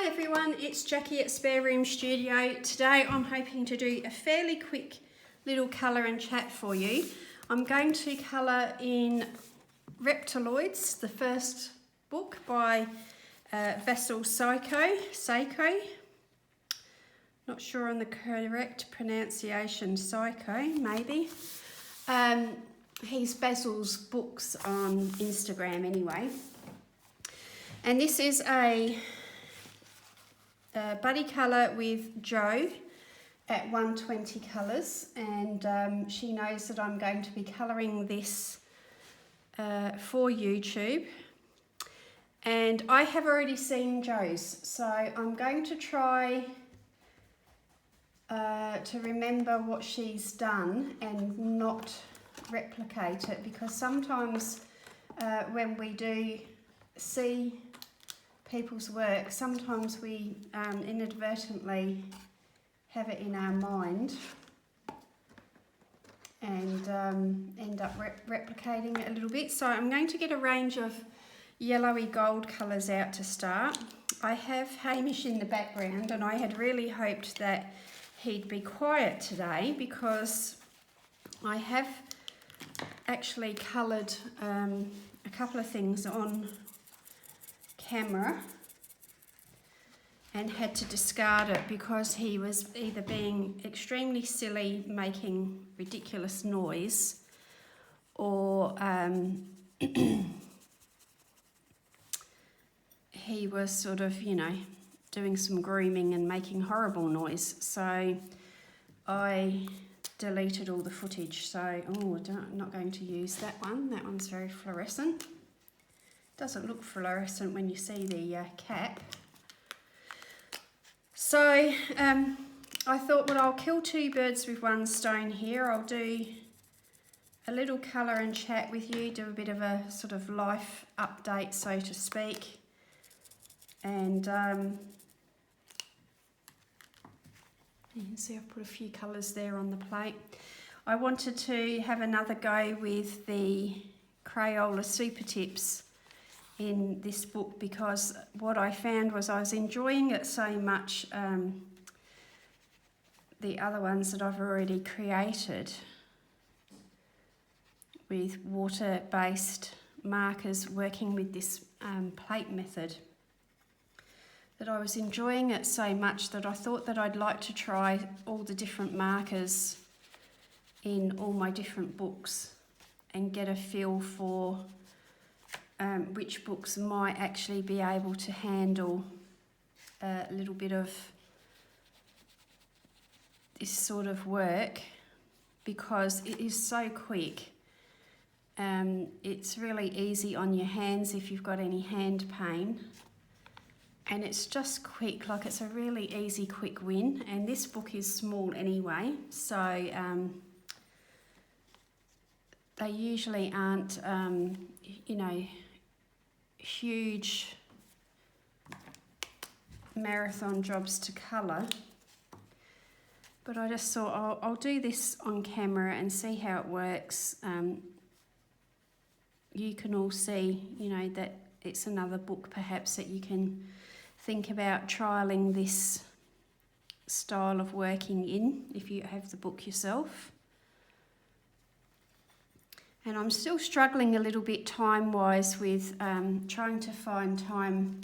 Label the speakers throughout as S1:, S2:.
S1: Hi everyone, it's Jackie at Spare Room Studio. Today I'm hoping to do a fairly quick little colour and chat for you. I'm going to colour in Reptiloids, the first book by Vassal Seiko. Not sure on the correct pronunciation, Psycho, maybe. He's Basil's books on Instagram anyway. And this is a buddy colour with Jo at 120 colours, and she knows that I'm going to be colouring this for YouTube. And I have already seen Jo's, so I'm going to try to remember what she's done and not replicate it, because sometimes when we do see people's work, sometimes we inadvertently have it in our mind and end up replicating it a little bit. So I'm going to get a range of yellowy gold colours out to start. I have Hamish in the background, and I had really hoped that he'd be quiet today because I have actually coloured a couple of things on camera and had to discard it because he was either being extremely silly, making ridiculous noise, or he was sort of, you know, doing some grooming and making horrible noise. So I deleted all the footage. So, I'm not going to use that one. That one's very fluorescent. Doesn't look fluorescent when you see the cap. So I thought, well, I'll kill two birds with one stone here. I'll do a little colour and chat with you, do a bit of a sort of life update, so to speak. And you can see I've put a few colours there on the plate. I wanted to have another go with the Crayola Super Tips in this book, because what I found was I was enjoying it so much, the other ones that I've already created with water-based markers, working with this plate method, that I was enjoying it so much that I thought that I'd like to try all the different markers in all my different books and get a feel for which books might actually be able to handle a little bit of this sort of work, because it is so quick. It's really easy on your hands if you've got any hand pain, and it's just quick, like it's a really easy quick win. And this book is small anyway, so they usually aren't you know, huge marathon jobs to colour. But I just thought I'll do this on camera and see how it works. You can all see, you know, that it's another book perhaps that you can think about trialling this style of working in if you have the book yourself. And I'm still struggling a little bit time-wise with trying to find time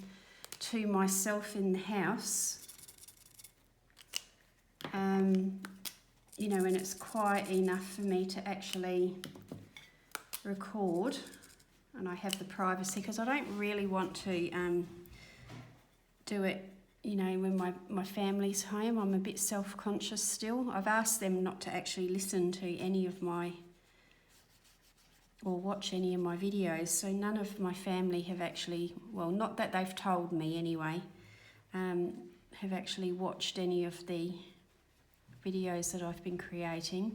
S1: to myself in the house. You know, when it's quiet enough for me to actually record and I have the privacy, because I don't really want to do it, you know, when my family's home. I'm a bit self-conscious still. I've asked them not to actually listen to any of my or watch any of my videos, so none of my family have actually, well, not that they've told me anyway, have actually watched any of the videos that I've been creating.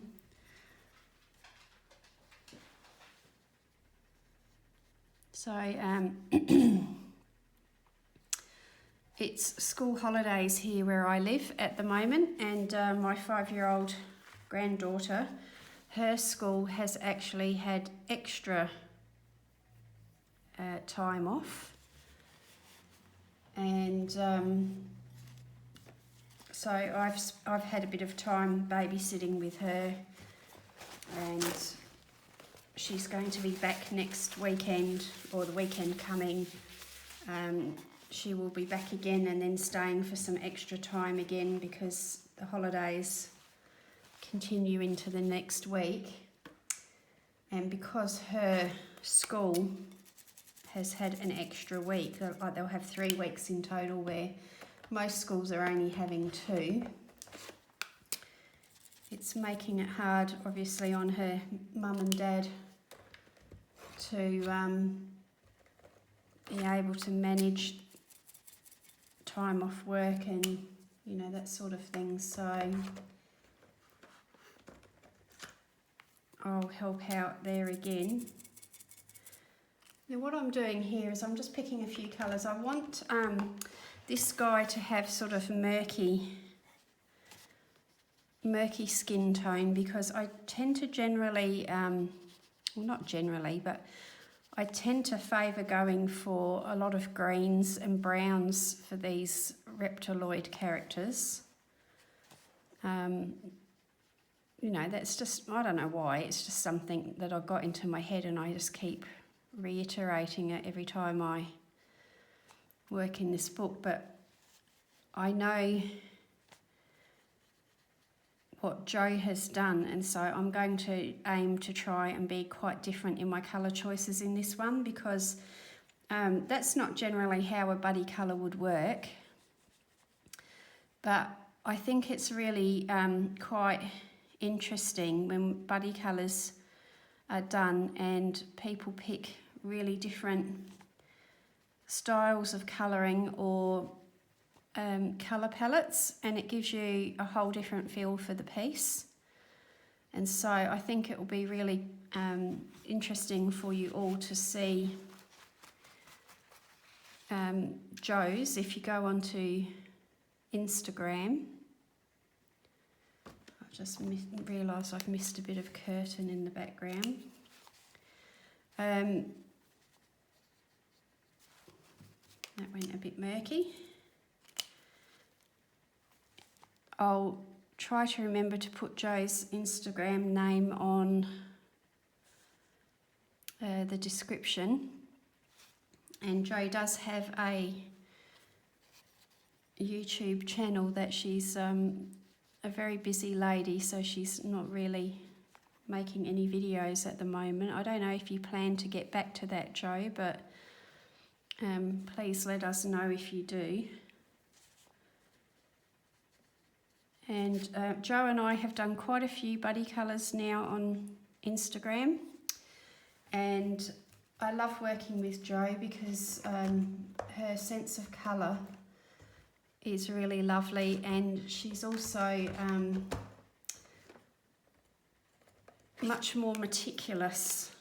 S1: So it's school holidays here where I live at the moment, and my 5-year-old granddaughter, her school has actually had extra time off, and and so I've had a bit of time babysitting with her, and she's going to be back next weekend, or the weekend coming. She will be back again and then staying for some extra time again, because the holidays continue into the next week. And because her school has had an extra week, they'll have 3 weeks in total, where most schools are only having 2. It's making it hard, obviously, on her mum and dad to be able to manage time off work and, you know, that sort of thing. So I'll help out there again. Now what I'm doing here is I'm just picking a few colours. I want this guy to have sort of murky skin tone, because I tend to generally, well, not generally, but I tend to favour going for a lot of greens and browns for these reptiloid characters. You know, that's just, I don't know why, it's just something that I got into my head, and I just keep reiterating it every time I work in this book. But I know what Jo has done, and so I'm going to aim to try and be quite different in my colour choices in this one, because that's not generally how a buddy colour would work. But I think it's really quite interesting when buddy colours are done and people pick really different styles of colouring or colour palettes, and it gives you a whole different feel for the piece. And so I think it will be really interesting for you all to see Jo's. If you go onto Instagram, I've just realised I've missed a bit of curtain in the background. That went a bit murky. I'll try to remember to put Jo's Instagram name on the description. And Jo does have a YouTube channel that she's a very busy lady, so she's not really making any videos at the moment. I don't know if you plan to get back to that, Jo, but please let us know if you do. And Jo and I have done quite a few buddy colours now on Instagram, and I love working with Jo because her sense of colour is really lovely, and she's also much more meticulous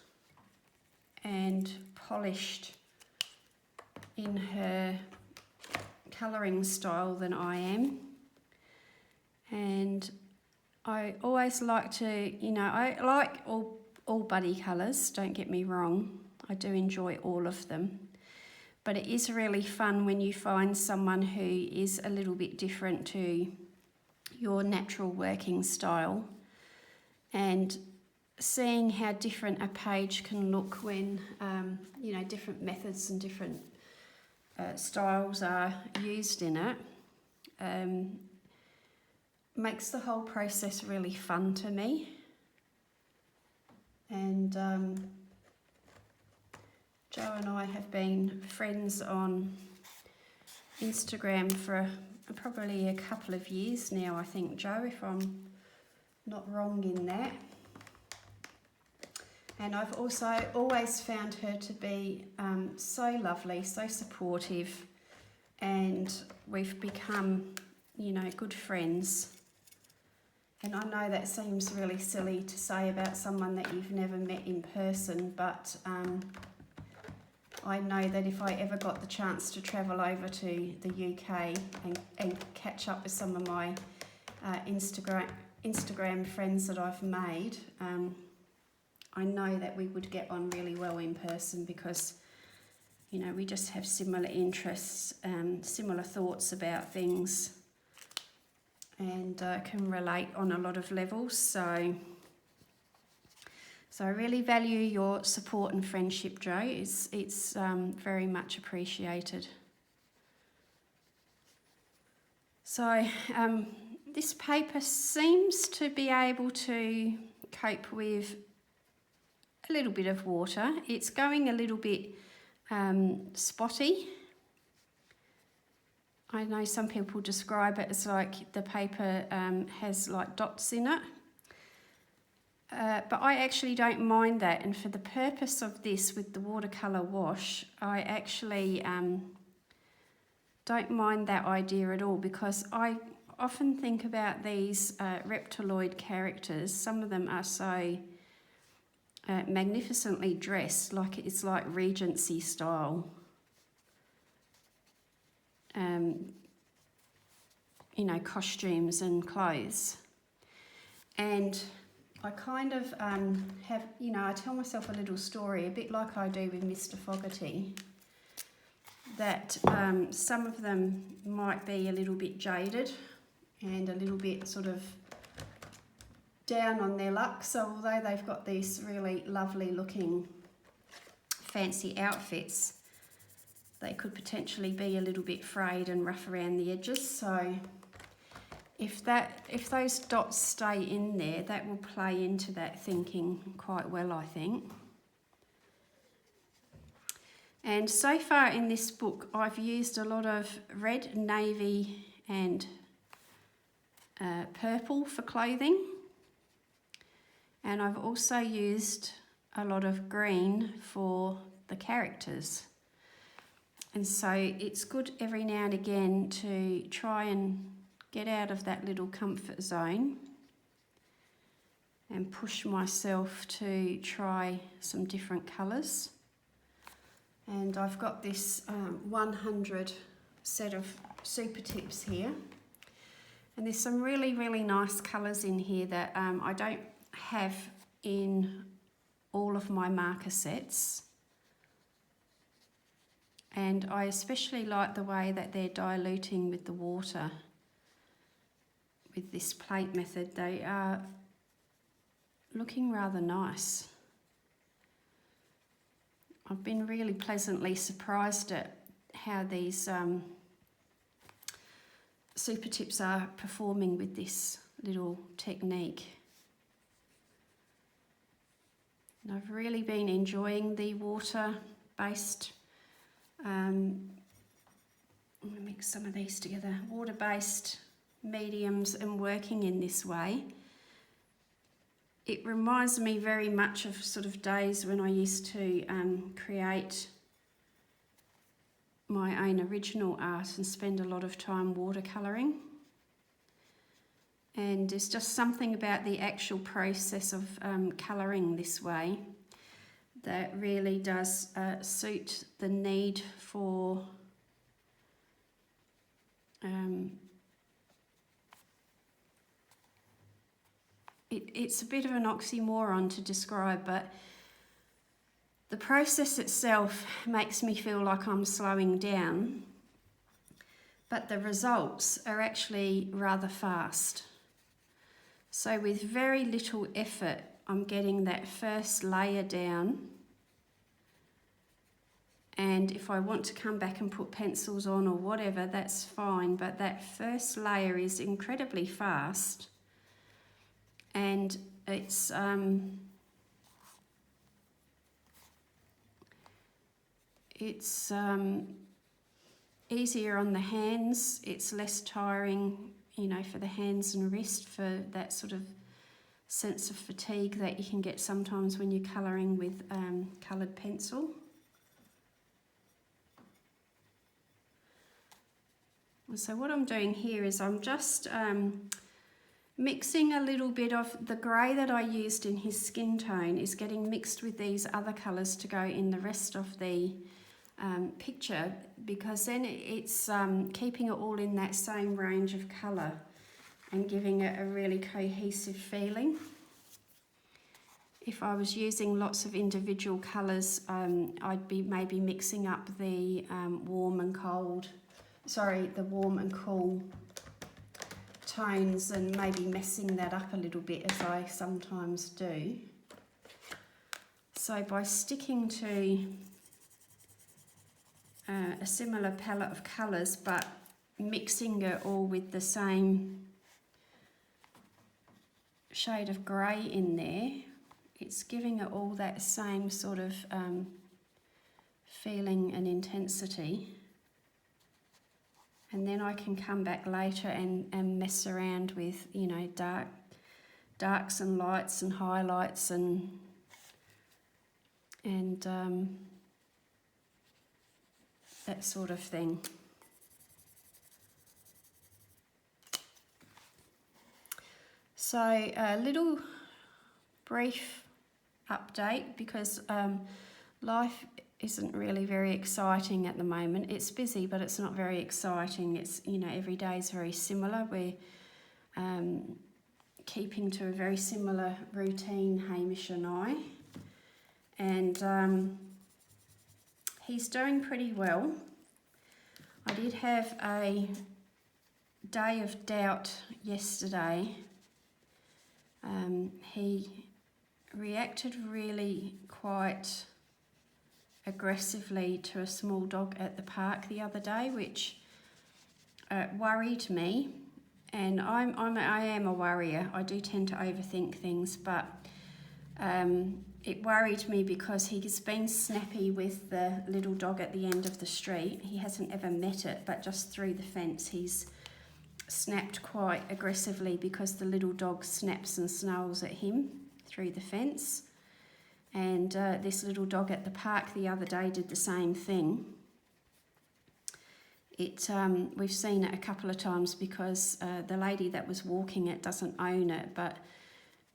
S1: and polished in her colouring style than I am. And I always like to, you know, I like all buddy colours, don't get me wrong. I do enjoy all of them. But it is really fun when you find someone who is a little bit different to your natural working style, and seeing how different a page can look when, you know, different methods and different styles are used in it. Makes the whole process really fun to me. And Jo and I have been friends on Instagram for probably a couple of years now, I think, Jo, if I'm not wrong in that. And I've also always found her to be so lovely, so supportive, and we've become, you know, good friends. And I know that seems really silly to say about someone that you've never met in person, but I know that if I ever got the chance to travel over to the UK and catch up with some of my Instagram friends that I've made, I know that we would get on really well in person, because you know, we just have similar interests, similar thoughts about things, and can relate on a lot of levels. So I really value your support and friendship, Joe. It's very much appreciated. So this paper seems to be able to cope with a little bit of water. It's going a little bit spotty. I know some people describe it as like the paper has like dots in it. But I actually don't mind that, and for the purpose of this with the watercolour wash, I actually don't mind that idea at all, because I often think about these reptiloid characters. Some of them are so magnificently dressed, like it's like Regency style. You know, costumes and clothes. And I kind of have, you know, I tell myself a little story, a bit like I do with Mr. Fogarty, that some of them might be a little bit jaded and a little bit sort of down on their luck. So although they've got these really lovely looking fancy outfits, they could potentially be a little bit frayed and rough around the edges. So if those dots stay in there, that will play into that thinking quite well, I think. And so far in this book, I've used a lot of red, navy and purple for clothing. And I've also used a lot of green for the characters. And so it's good every now and again to try and get out of that little comfort zone and push myself to try some different colours. And I've got this 100 set of super tips here. And there's some really, really nice colours in here that I don't have in all of my marker sets. And I especially like the way that they're diluting with the water with this plate method. They are looking rather nice. I've been really pleasantly surprised at how these super tips are performing with this little technique. And I've really been enjoying the water-based, I'm going to mix some of these together, water-based mediums and working in this way. It reminds me very much of sort of days when I used to create my own original art and spend a lot of time watercolouring. And there's just something about the actual process of colouring this way that really does suit the need for it's a bit of an oxymoron to describe, but the process itself makes me feel like I'm slowing down, but the results are actually rather fast. So with very little effort, I'm getting that first layer down. And if I want to come back and put pencils on or whatever, that's fine. But that first layer is incredibly fast. And it's easier on the hands. It's less tiring, you know, for the hands and wrist, for that sort of sense of fatigue that you can get sometimes when you're colouring with coloured pencil. So what I'm doing here is I'm just mixing a little bit of the grey that I used in his skin tone is getting mixed with these other colours to go in the rest of the picture, because then it's keeping it all in that same range of colour and giving it a really cohesive feeling. if I was using lots of individual colours, I'd be maybe mixing up the warm and cool tones and maybe messing that up a little bit, as I sometimes do. So by sticking to a similar palette of colours but mixing it all with the same shade of grey in there, it's giving it all that same sort of feeling and intensity. And then I can come back later and mess around with, you know, darks and lights and highlights and that sort of thing. So a little brief update, because life isn't really very exciting at the moment. It's busy, but it's not very exciting. It's, you know, every day is very similar. We're keeping to a very similar routine, Hamish and I. And he's doing pretty well. I did have a day of doubt yesterday. He reacted really quite aggressively to a small dog at the park the other day, which worried me. And I am a worrier. I do tend to overthink things, but it worried me because he's been snappy with the little dog at the end of the street. He hasn't ever met it, but just through the fence he's snapped quite aggressively because the little dog snaps and snarls at him through the fence. And this little dog at the park the other day did the same thing. We've seen it a couple of times because the lady that was walking it doesn't own it, but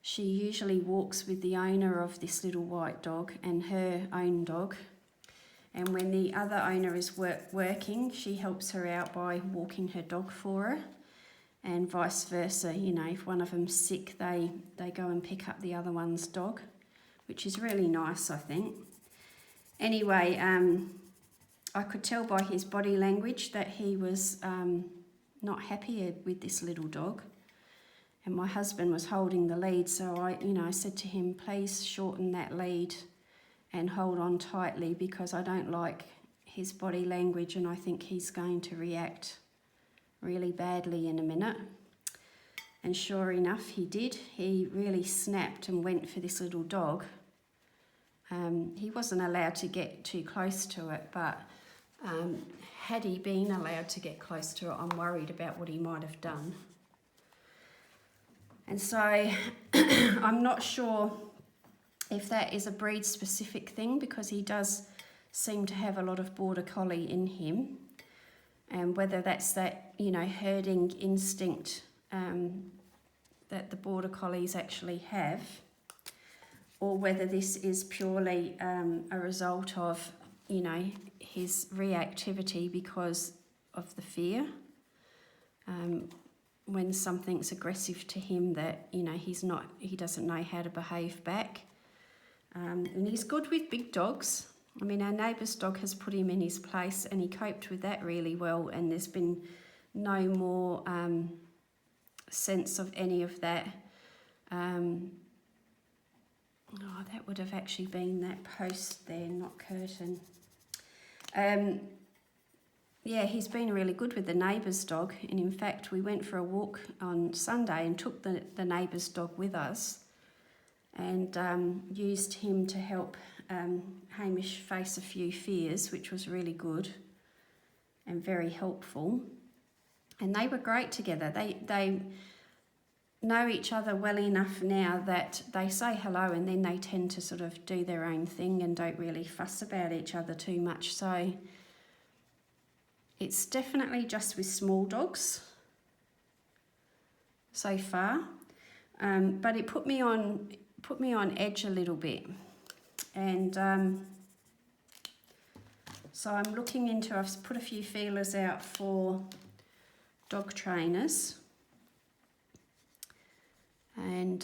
S1: she usually walks with the owner of this little white dog and her own dog. And when the other owner is working, she helps her out by walking her dog for her, and vice versa. You know, if one of them's sick, they go and pick up the other one's dog, which is really nice, I think. Anyway, I could tell by his body language that he was not happy with this little dog. And my husband was holding the lead, so I said to him, please shorten that lead and hold on tightly, because I don't like his body language and I think he's going to react really badly in a minute. And sure enough, he did. He really snapped and went for this little dog. He wasn't allowed to get too close to it, but had he been allowed to get close to it, I'm worried about what he might have done. And so I'm not sure if that is a breed specific thing, because he does seem to have a lot of border collie in him, and whether that's that, you know, herding instinct that the border collies actually have, or whether this is purely a result of, you know, his reactivity because of the fear. When something's aggressive to him that, you know, he doesn't know how to behave back. And he's good with big dogs. I mean, our neighbour's dog has put him in his place and he coped with that really well, and there's been no more sense of any of that. That would have actually been that post there, not curtain. Yeah, he's been really good with the neighbour's dog, and in fact we went for a walk on Sunday and took the neighbour's dog with us, and used him to help Hamish face a few fears, which was really good and very helpful. And they were great together. They know each other well enough now that they say hello and then they tend to sort of do their own thing and don't really fuss about each other too much. So it's definitely just with small dogs so far, but it put me on edge a little bit. And so I'm looking into, I've put a few feelers out for dog trainers, and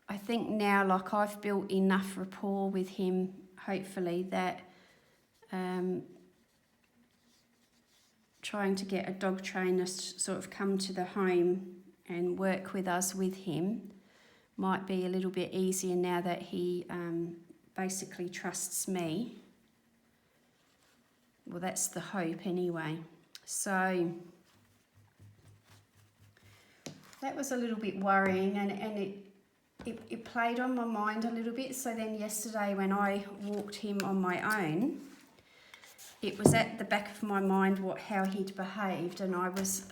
S1: I think now, like, I've built enough rapport with him, hopefully, that trying to get a dog trainer to sort of come to the home and work with us with him might be a little bit easier now that he basically trusts me. Well, that's the hope anyway. So that was a little bit worrying, and it played on my mind a little bit. So then yesterday when I walked him on my own, it was at the back of my mind how he'd behaved, and I was,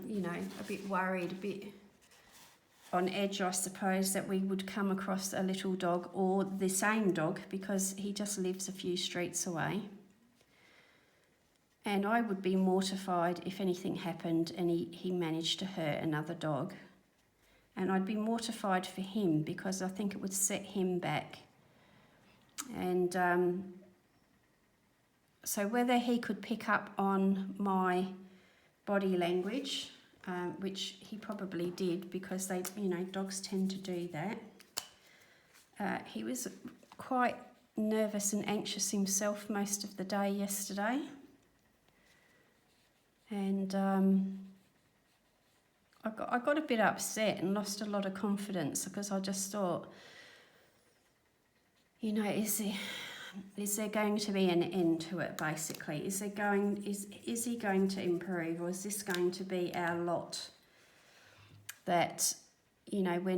S1: you know, a bit worried, a bit on edge, I suppose, that we would come across a little dog or the same dog, because he just lives a few streets away. And I would be mortified if anything happened and he managed to hurt another dog. And I'd be mortified for him, because I think it would set him back. And so whether he could pick up on my body language, which he probably did, because they, you know, dogs tend to do that. He was quite nervous and anxious himself most of the day yesterday. And I got a bit upset and lost a lot of confidence, because I just thought, you know, is there going to be an end to it, basically? Is he going to improve, or is this going to be our lot? That, you know, we're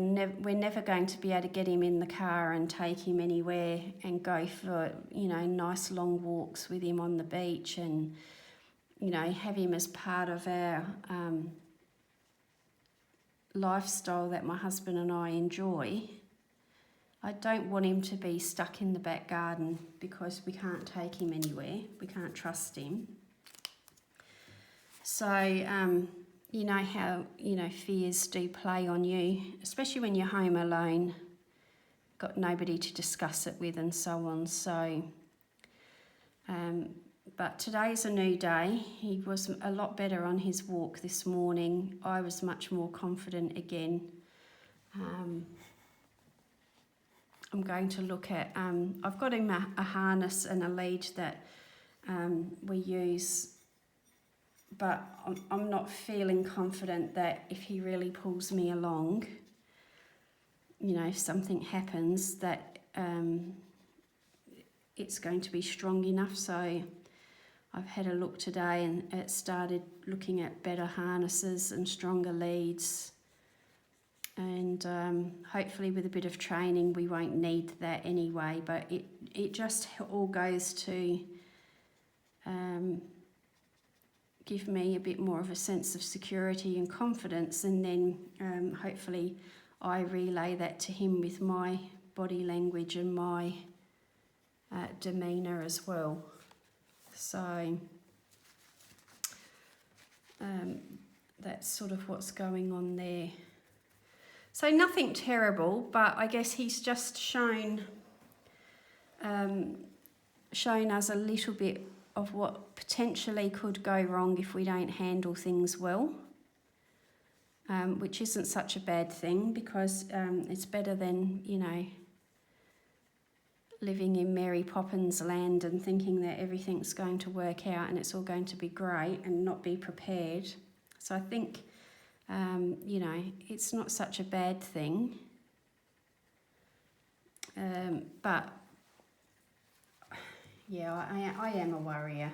S1: never going to be able to get him in the car and take him anywhere and go for, you know, nice long walks with him on the beach, and, you know, have him as part of our lifestyle that my husband and I enjoy. I don't want him to be stuck in the back garden, because we can't take him anywhere. We can't trust him. So, you know how, you know, fears do play on you, especially when you're home alone, got nobody to discuss it with and so on. So, but today's a new day. He was a lot better on his walk this morning. I was much more confident again. I'm going to look at, I've got him a harness and a lead that we use, but I'm not feeling confident that if he really pulls me along, you know, if something happens, that it's going to be strong enough. So I've had a look today and it started looking at better harnesses and stronger leads. And hopefully with a bit of training we won't need that anyway, but it just all goes to give me a bit more of a sense of security and confidence, and then hopefully I relay that to him with my body language and my demeanour as well. So that's sort of what's going on there. So nothing terrible, but I guess he's just shown us a little bit of what potentially could go wrong if we don't handle things well, which isn't such a bad thing, because it's better than, you know, living in Mary Poppins land and thinking that everything's going to work out and it's all going to be great and not be prepared. So I think, you know, it's not such a bad thing. But, yeah, I am a worrier.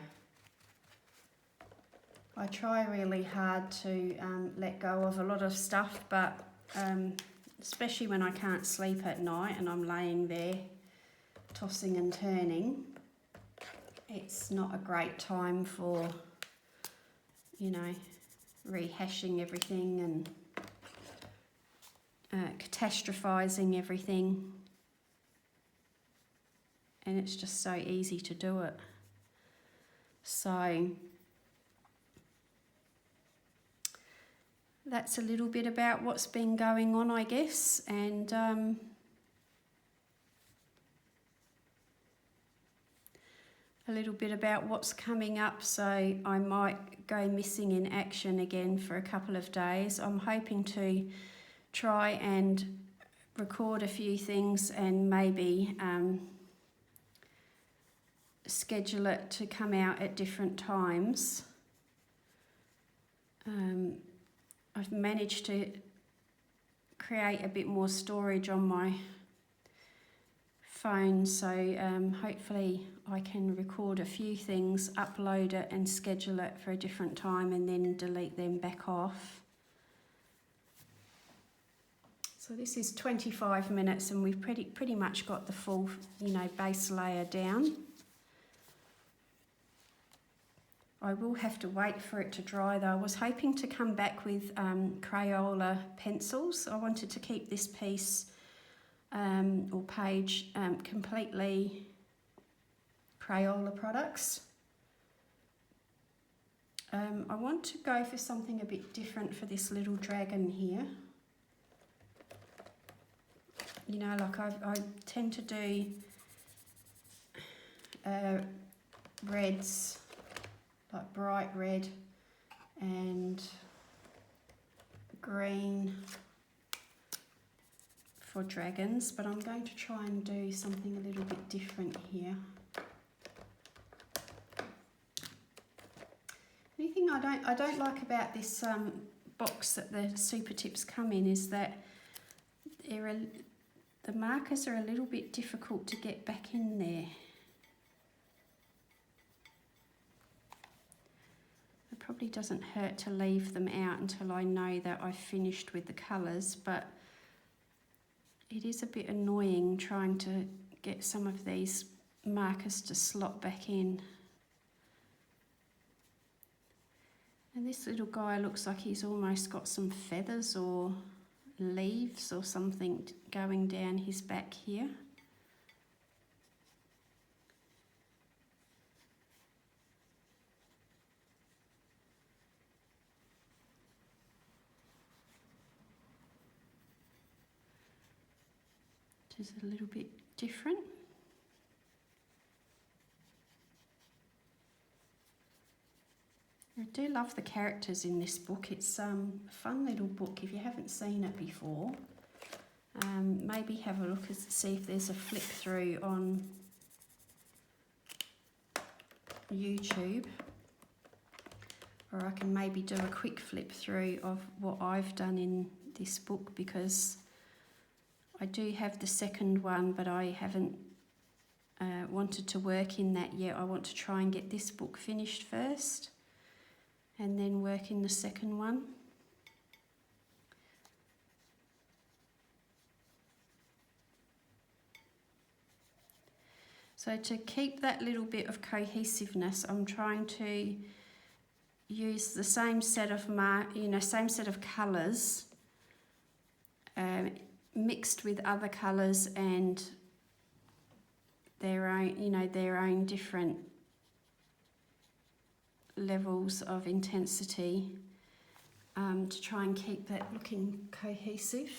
S1: I try really hard to let go of a lot of stuff, but especially when I can't sleep at night and I'm laying there tossing and turning, it's not a great time for, you know, rehashing everything and catastrophising everything, and it's just so easy to do it. So that's a little bit about what's been going on, I guess, and a little bit about what's coming up. So I might go missing in action again for a couple of days. I'm hoping to try and record a few things and maybe schedule it to come out at different times. I've managed to create a bit more storage on my phone, so hopefully I can record a few things, upload it and schedule it for a different time and then delete them back off. So this is 25 minutes and we've pretty much got the full, base layer down. I will have to wait for it to dry though. I was hoping to come back with Crayola pencils. I wanted to keep this piece or page completely Crayola products. I want to go for something a bit different for this little dragon here. Like I tend to do reds, like bright red and green for dragons, but I'm going to try and do something a little bit different here. Anything I don't like about this box that the super tips come in is that the markers are a little bit difficult to get back in there. It probably doesn't hurt to leave them out until I know that I've finished with the colours, but it is a bit annoying trying to get some of these markers to slot back in. And this little guy looks like he's almost got some feathers or leaves or something going down his back here. Just a little bit different. I do love the characters in this book. It's a fun little book if you haven't seen it before. Maybe have a look and see if there's a flip through on YouTube, or I can maybe do a quick flip through of what I've done in this book, because I do have the second one, but I haven't wanted to work in that yet. I want to try and get this book finished first and then work in the second one. So to keep that little bit of cohesiveness, I'm trying to use the same set of same set of colours mixed with other colours and their own different levels of intensity to try and keep that looking cohesive.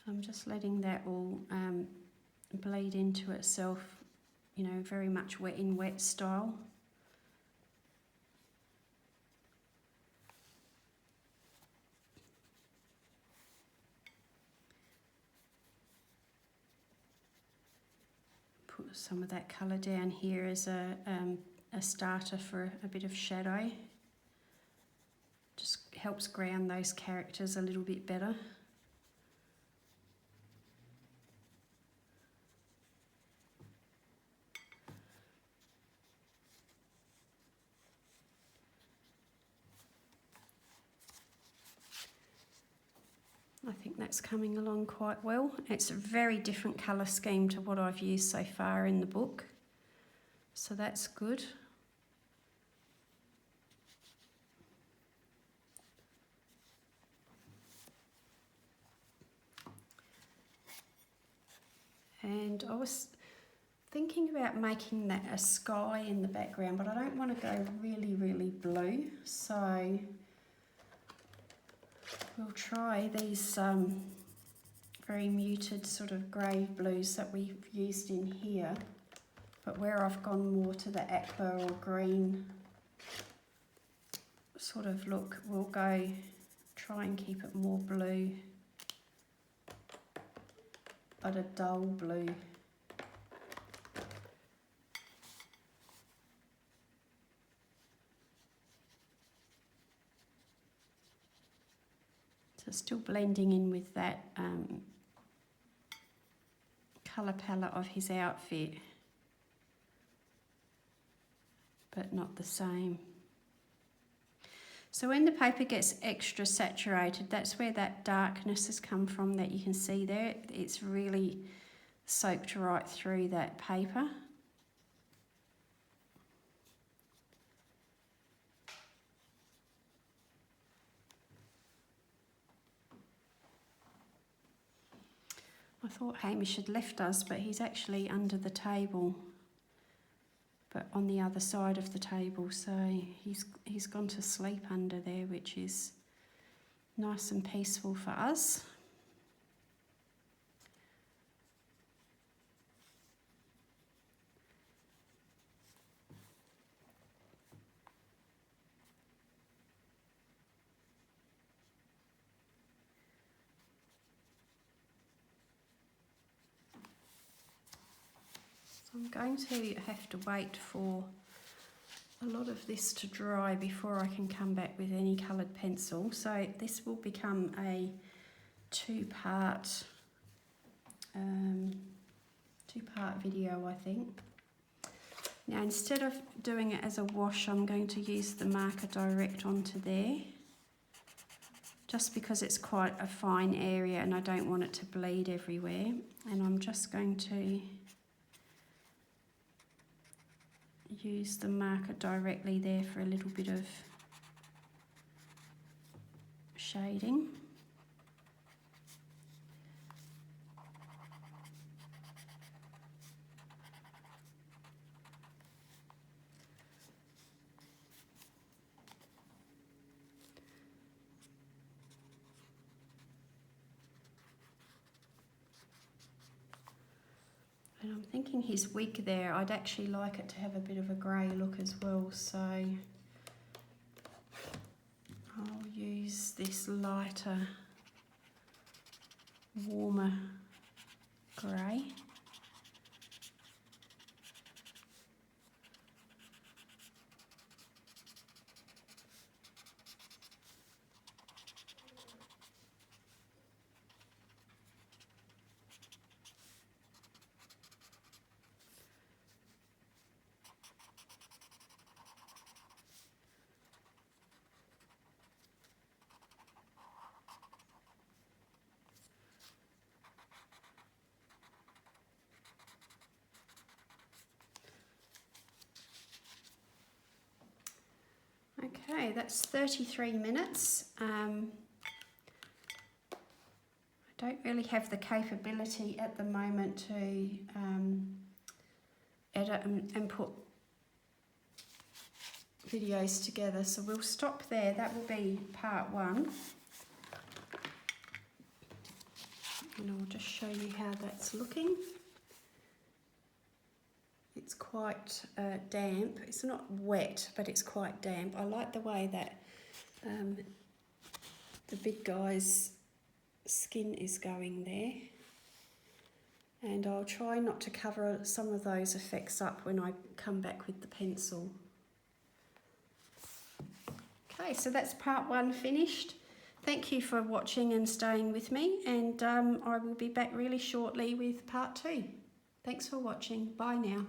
S1: I'm just letting that all bleed into itself, very much wet in wet style. Put some of that colour down here as a starter for a bit of shadow. Just helps ground those characters a little bit better. I think that's coming along quite well. It's a very different colour scheme to what I've used so far in the book, so that's good. And I was thinking about making that a sky in the background, but I don't want to go really, really blue, so we'll try these very muted sort of grey blues that we've used in here, but where I've gone more to the aqua or green sort of look, we'll go try and keep it more blue, but a dull blue. So still blending in with that colour palette of his outfit, but not the same. So when the paper gets extra saturated, that's where that darkness has come from that you can see there. It's really soaked right through that paper. I thought Hamish had left us, but he's actually under the table, but on the other side of the table, so he's gone to sleep under there, which is nice and peaceful for us. I'm going to have to wait for a lot of this to dry before I can come back with any coloured pencil. So this will become a two-part video, I think. Now instead of doing it as a wash, I'm going to use the marker direct onto there, just because it's quite a fine area and I don't want it to bleed everywhere. And I'm just going to use the marker directly there for a little bit of shading. And I'm thinking his wig there, I'd actually like it to have a bit of a grey look as well, so I'll use this lighter, warmer grey. Okay, that's 33 minutes. I don't really have the capability at the moment to edit and put videos together, so we'll stop there. That will be part one. And I'll just show you how that's looking. It's quite damp. It's not wet, but it's quite damp. I like the way that the big guy's skin is going there. And I'll try not to cover some of those effects up when I come back with the pencil. Okay, so that's part one finished. Thank you for watching and staying with me, and I will be back really shortly with part two. Thanks for watching. Bye now.